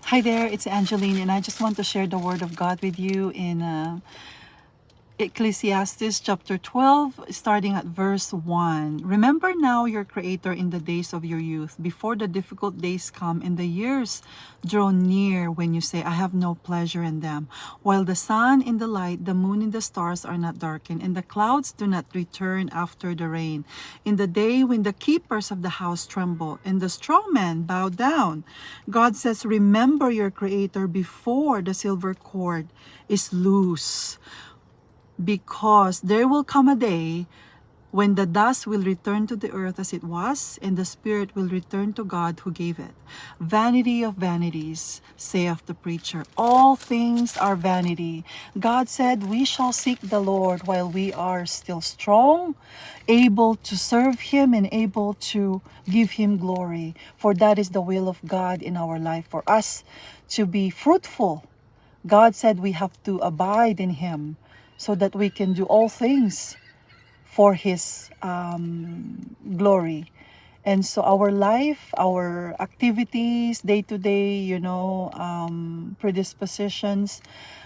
Hi there, it's Angeline, and I just want to share the Word of God with you in Ecclesiastes chapter 12, starting at verse 1. Remember now your Creator in the days of your youth, before the difficult days come and the years draw near when you say, I have no pleasure in them. While the sun in the light, the moon and the stars are not darkened, and the clouds do not return after the rain. In the day when the keepers of the house tremble and the strong men bow down, God says, remember your Creator before the silver cord is loose, because there will come a day when the dust will return to the earth as it was, and the spirit will return to God who gave it. Vanity of vanities, saith the preacher. All things are vanity. God said, we shall seek the Lord while we are still strong, able to serve Him and able to give Him glory. For that is the will of God in our life, for us to be fruitful. God said we have to abide in Him so that we can do all things for His glory. And so our life, our activities, day to day, predispositions,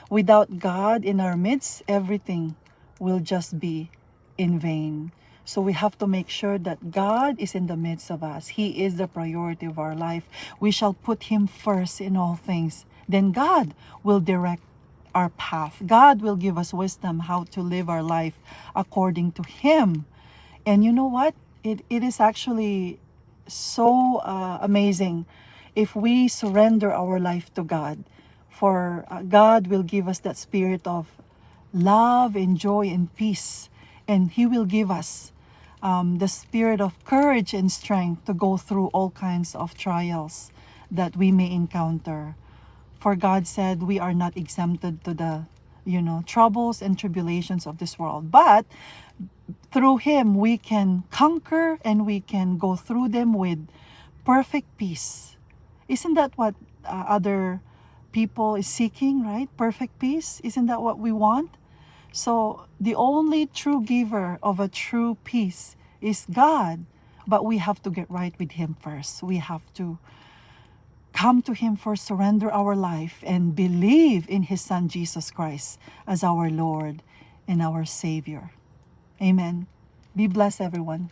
without God in our midst, everything will just be in vain. So we have to make sure that God is in the midst of us. He is the priority of our life. We shall put Him first in all things. Then God will direct our path. God will give us wisdom how to live our life according to Him. And you know what? It is actually so amazing if we surrender our life to God. For God will give us that spirit of love and joy and peace. And He will give us the spirit of courage and strength to go through all kinds of trials that we may encounter. For God said we are not exempted to the, troubles and tribulations of this world. But through Him, we can conquer and we can go through them with perfect peace. Isn't that what other people is seeking, right? Perfect peace. Isn't that what we want? So the only true giver of a true peace is God. But we have to get right with Him first. We have to come to Him first, surrender our life, and believe in His Son, Jesus Christ, as our Lord and our Savior. Amen. Be blessed, everyone.